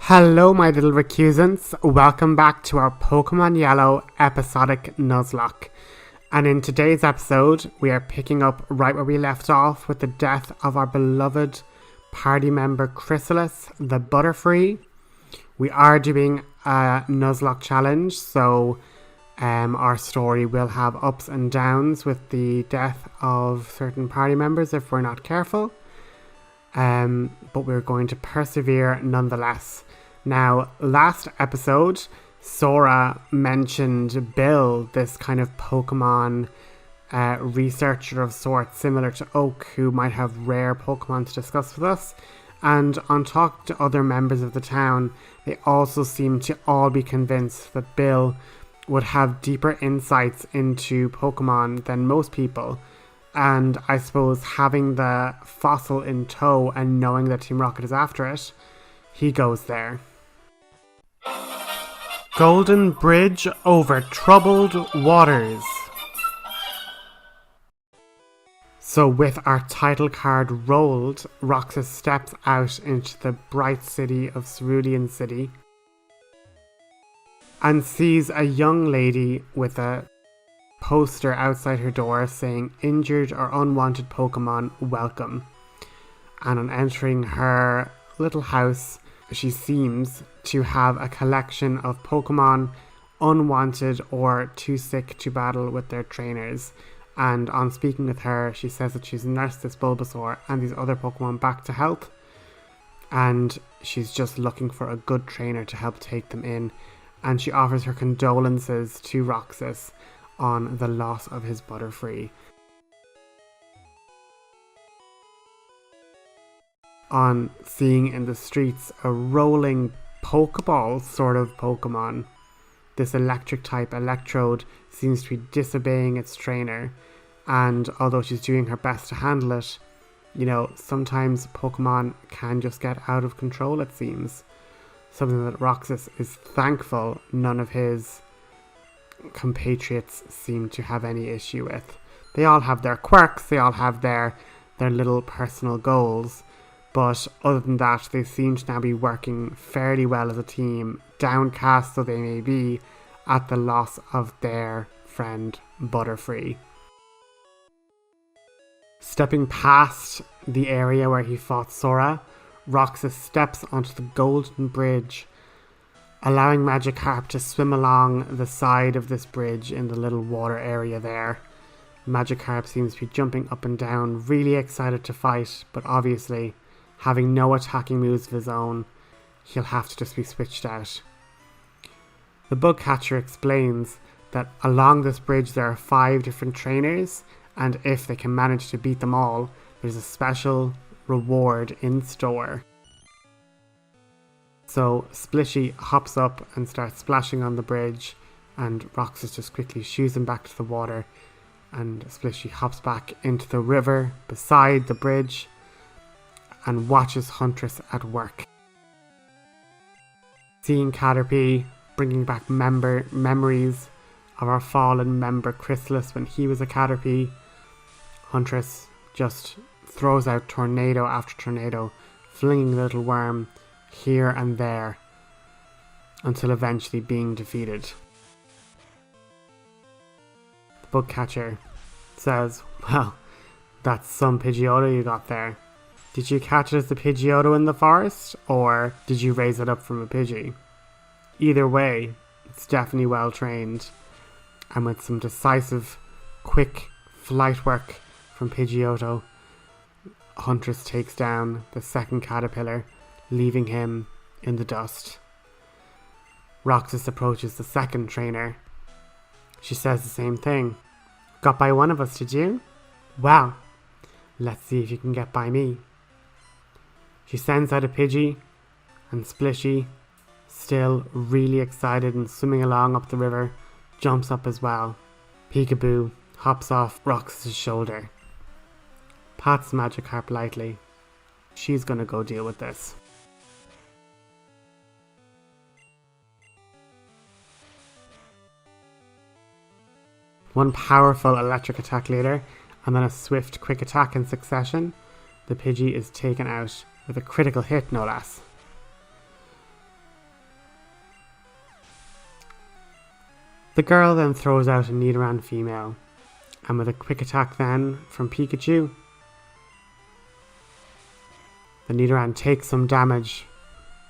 Hello my little recusants, welcome back to our Pokemon Yellow episodic Nuzlocke. And in today's episode, we are picking up right where we left off with the death of our beloved party member Chrysalis, the Butterfree. We are doing a Nuzlocke challenge, so our story will have ups and downs with the death of certain party members if we're not careful. But we're going to persevere nonetheless. Now, last episode, Sora mentioned Bill, this kind of Pokemon researcher of sorts, similar to Oak, who might have rare Pokemon to discuss with us. And on talking to other members of the town, they also seem to all be convinced that Bill would have deeper insights into Pokemon than most people. And I suppose having the fossil in tow and knowing that Team Rocket is after it, he goes there. Golden Bridge over troubled waters. So with our title card rolled, Roxas steps out into the bright city of Cerulean City and sees a young lady with a poster outside her door saying injured or unwanted Pokemon welcome. And on entering her little house, she seems to have a collection of Pokemon unwanted or too sick to battle with their trainers. And on speaking with her, she says that she's nursed this Bulbasaur and these other Pokemon back to health, and she's just looking for a good trainer to help take them in. And she offers her condolences to Roxas on the loss of his Butterfree. On seeing in the streets a rolling Pokeball sort of Pokemon. This electric type Electrode seems to be disobeying its trainer, and although she's doing her best to handle it, you know, sometimes Pokemon can just get out of control, it seems. Something that Roxas is thankful none of his compatriots seem to have any issue with. They all have their quirks, they all have their little personal goals, but other than that, they seem to now be working fairly well as a team, downcast though they may be at the loss of their friend Butterfree. Stepping past the area where he fought Sora, Roxas steps onto the Golden Bridge, allowing Magikarp to swim along the side of this bridge in the little water area there. Magikarp seems to be jumping up and down, really excited to fight, but obviously, having no attacking moves of his own, he'll have to just be switched out. The Bugcatcher explains that along this bridge there are 5 different trainers, and if they can manage to beat them all, there's a special reward in store. So Splishy hops up and starts splashing on the bridge, and Roxas just quickly shoos him back to the water, and Splishy hops back into the river beside the bridge and watches Huntress at work. Seeing Caterpie, bringing back memories of our fallen member Chrysalis when he was a Caterpie, Huntress just throws out tornado after tornado, flinging the little worm here and there until eventually being defeated. The Bugcatcher says, well, that's some Pidgeotto you got there. Did you catch it as a Pidgeotto in the forest, or did you raise it up from a Pidgey? Either way, it's definitely well trained, and with some decisive, quick flight work from Pidgeotto, Huntress takes down the second caterpillar, leaving him in the dust. Roxas approaches the second trainer. She says the same thing. Got by one of us, did you? Well, let's see if you can get by me. She sends out a Pidgey, and Splishy, still really excited and swimming along up the river, jumps up as well. Pikaboo hops off Roxas' shoulder, pats Magikarp lightly. She's gonna go deal with this. One powerful electric attack later, and then a swift quick attack in succession, the Pidgey is taken out with a critical hit, no less. The girl then throws out a Nidoran female, and with a quick attack then from Pikachu, the Nidoran takes some damage,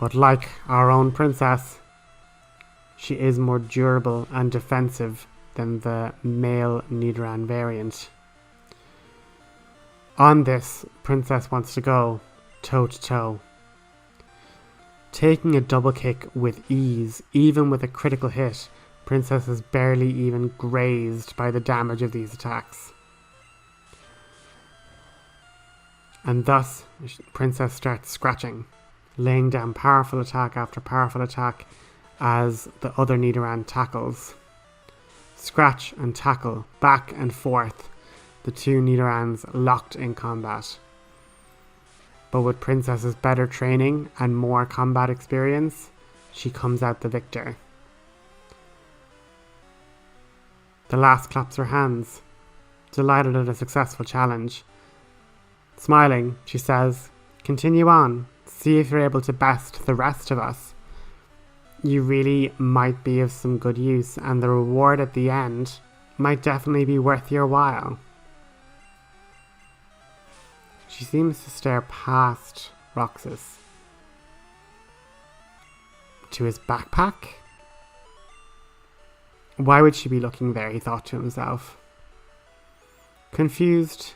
but like our own princess, she is more durable and defensive than the male Nidoran variant. On this, Princess wants to go toe to toe, taking a double kick with ease. Even with a critical hit, Princess is barely even grazed by the damage of these attacks. And thus, Princess starts scratching, laying down powerful attack after powerful attack as the other Nidoran tackles. Scratch and tackle, back and forth, the two Nidorans locked in combat. But with Princess's better training and more combat experience, she comes out the victor. The last claps her hands, delighted at a successful challenge. Smiling, she says, "Continue on, see if you're able to best the rest of us. You really might be of some good use, and the reward at the end might definitely be worth your while." She seems to stare past Roxas to his backpack. Why would she be looking there, he thought to himself. Confused,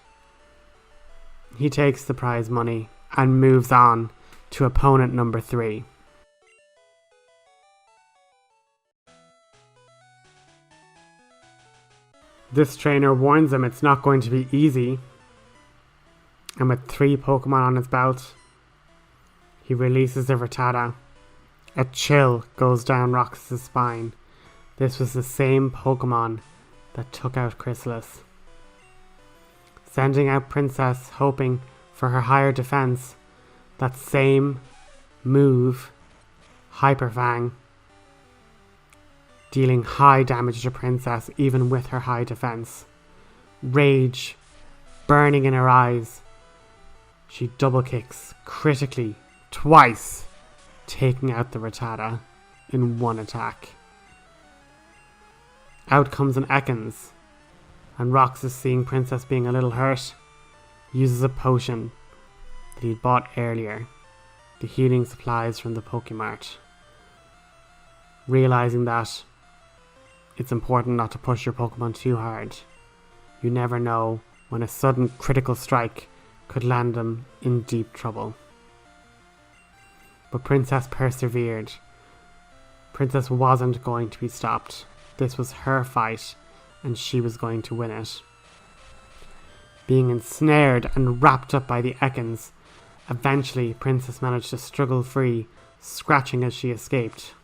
he takes the prize money and moves on to opponent number 3. This trainer warns him it's not going to be easy, and with 3 Pokemon on his belt, he releases the Rattata. A chill goes down Roxas' spine. This was the same Pokemon that took out Chrysalis. Sending out Princess, hoping for her higher defense, that same move, Hyper Fang, dealing high damage to Princess even with her high defense. Rage burning in her eyes, she double kicks critically twice, taking out the Rattata in one attack. Out comes an Ekans, and Roxas, seeing Princess being a little hurt, uses a potion that he'd bought earlier, the healing supplies from the Pokemart. Realizing that it's important not to push your Pokemon too hard. You never know when a sudden critical strike could land them in deep trouble. But Princess persevered. Princess wasn't going to be stopped. This was her fight, and she was going to win it. Being ensnared and wrapped up by the Ekans, eventually Princess managed to struggle free, scratching as she escaped.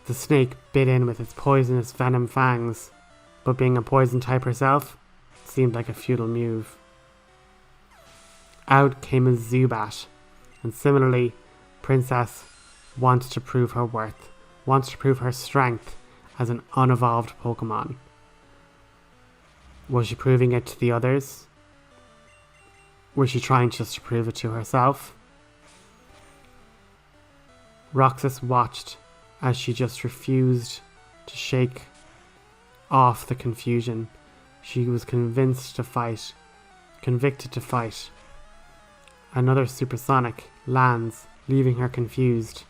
The snake bit in with its poisonous venom fangs, but being a poison type herself, seemed like a futile move. Out came a Zubat, and similarly, Princess wants to prove her worth, wants to prove her strength as an unevolved Pokemon. Was she proving it to the others? Was she trying just to prove it to herself? Roxas watched as she just refused to shake off the confusion. She was convinced to fight, convicted to fight. Another supersonic lands, leaving her confused.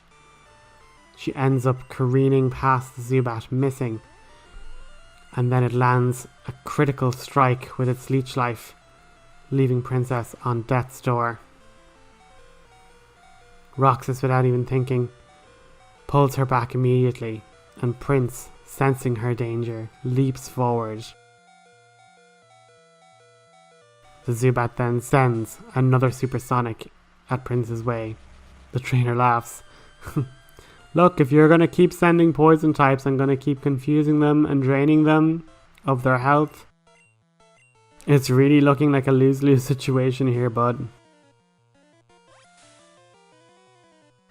She ends up careening past the Zubat, missing, and then it lands a critical strike with its leech life, leaving Princess on death's door. Roxas, without even thinking, pulls her back immediately, and Prince, sensing her danger, leaps forward. The Zubat then sends another supersonic at Prince's way. The trainer laughs. "Look, if you're going to keep sending poison types, I'm going to keep confusing them and draining them of their health. It's really looking like a lose-lose situation here, bud."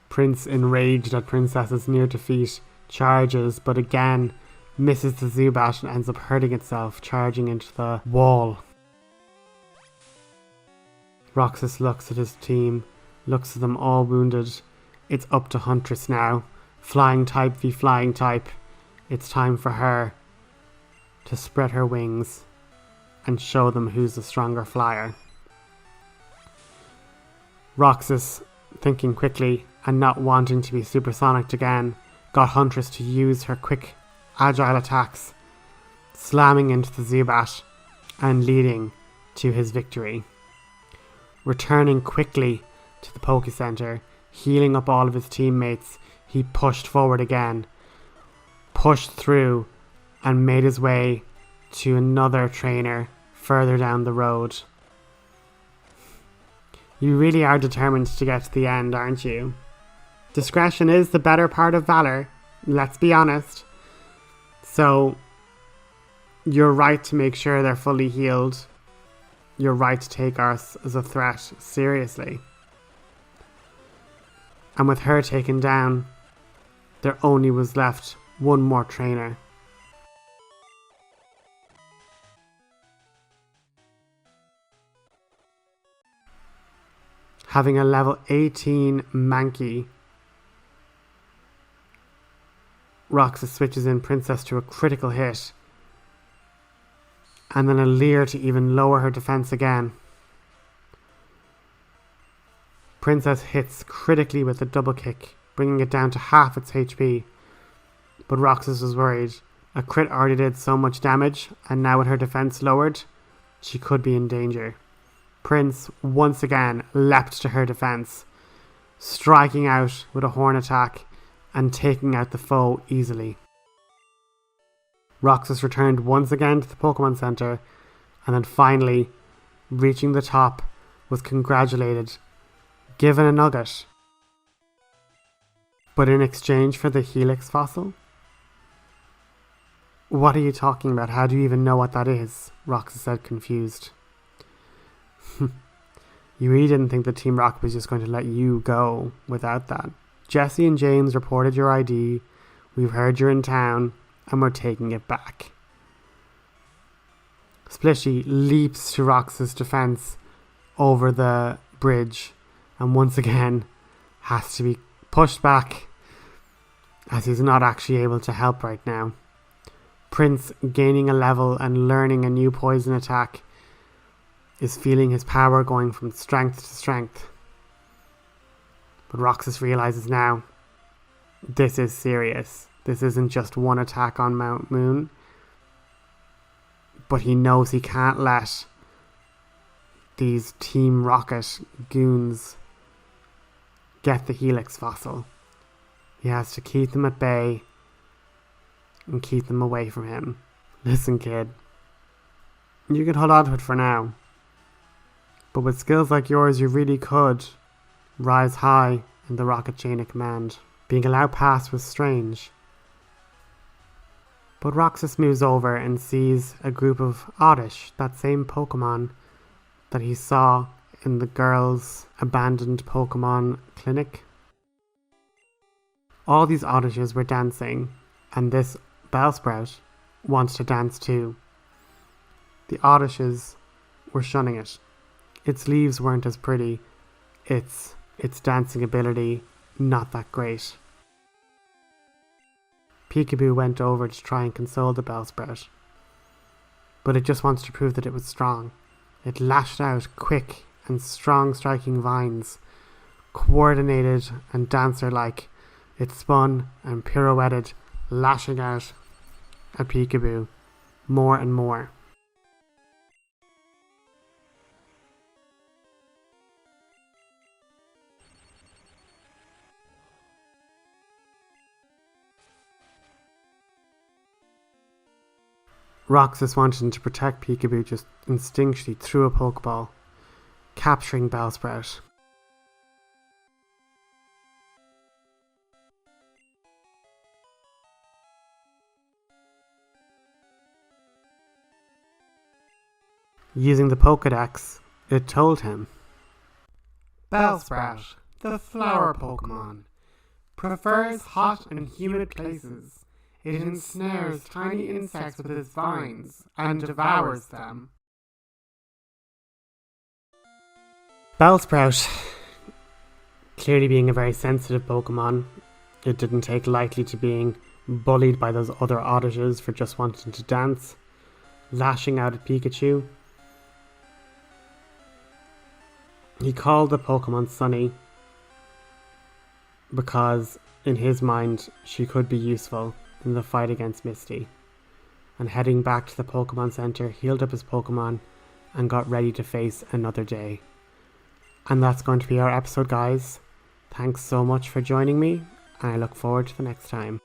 Prince, enraged at Princess's near defeat, charges, but again misses the Zubat and ends up hurting itself, charging into the wall. Roxas looks at his team, looks at them all wounded. It's up to Huntress now. Flying type v flying type. It's time for her to spread her wings and show them who's the stronger flyer. Roxas, thinking quickly and not wanting to be supersonic again, got Huntress to use her quick, agile attacks, slamming into the Zubat and leading to his victory. Returning quickly to the Poke Center, healing up all of his teammates, he pushed forward again, pushed through and made his way to another trainer further down the road. You really are determined to get to the end, aren't you? Discretion is the better part of valor, let's be honest. So, you're right to make sure they're fully healed. You're right to take us as a threat seriously. And with her taken down, there only was left one more trainer. Having a level 18 Mankey, Roxas switches in Princess to a critical hit, and then a Leer to even lower her defense again. Princess hits critically with a double kick, bringing it down to half its HP, but Roxas was worried. A crit already did so much damage, and now with her defense lowered, she could be in danger. Prince once again leapt to her defense, striking out with a horn attack and taking out the foe easily. Roxas returned once again to the Pokemon Center, and then finally, reaching the top, was congratulated, given a nugget. But in exchange for the Helix fossil? What are you talking about? How do you even know what that is? Roxas said, confused. You really didn't think that Team Rocket was just going to let you go without that. Jesse and James reported your ID, we've heard you're in town, and we're taking it back. Splishy leaps to Roxas' defense over the bridge and once again has to be pushed back as he's not actually able to help right now. Prince, gaining a level and learning a new poison attack, is feeling his power going from strength to strength. But Roxas realizes now, this is serious. This isn't just one attack on Mount Moon. But he knows he can't let these Team Rocket goons get the Helix fossil. He has to keep them at bay and keep them away from him. Listen, kid. You can hold on to it for now. But with skills like yours, you really could rise high in the Rocket chain of command. Being allowed past was strange. But Roxas moves over and sees a group of Oddish, that same Pokemon that he saw in the girls' abandoned Pokemon clinic. All these Oddishes were dancing, and this Bellsprout wants to dance too. The Oddishes were shunning it. Its leaves weren't as pretty. Its dancing ability, not that great. Pikaboo went over to try and console the Bellsprout, but it just wants to prove that it was strong. It lashed out quick and strong striking vines, coordinated and dancer-like. It spun and pirouetted, lashing out at Pikaboo more and more. Roxas, wanting to protect Pikaboo, just instinctually threw a Pokeball, capturing Bellsprout. Using the Pokedex, it told him, Bellsprout, the flower Pokemon, prefers hot and humid places. It ensnares tiny insects with its vines and devours them. Bellsprout, clearly being a very sensitive Pokemon, it didn't take lightly to being bullied by those other oddishes for just wanting to dance, lashing out at Pikachu. He called the Pokemon Sunny because in his mind she could be useful in the fight against Misty. And heading back to the Pokemon Center, healed up his Pokemon and got ready to face another day. And that's going to be our episode, guys. Thanks so much for joining me, and I look forward to the next time.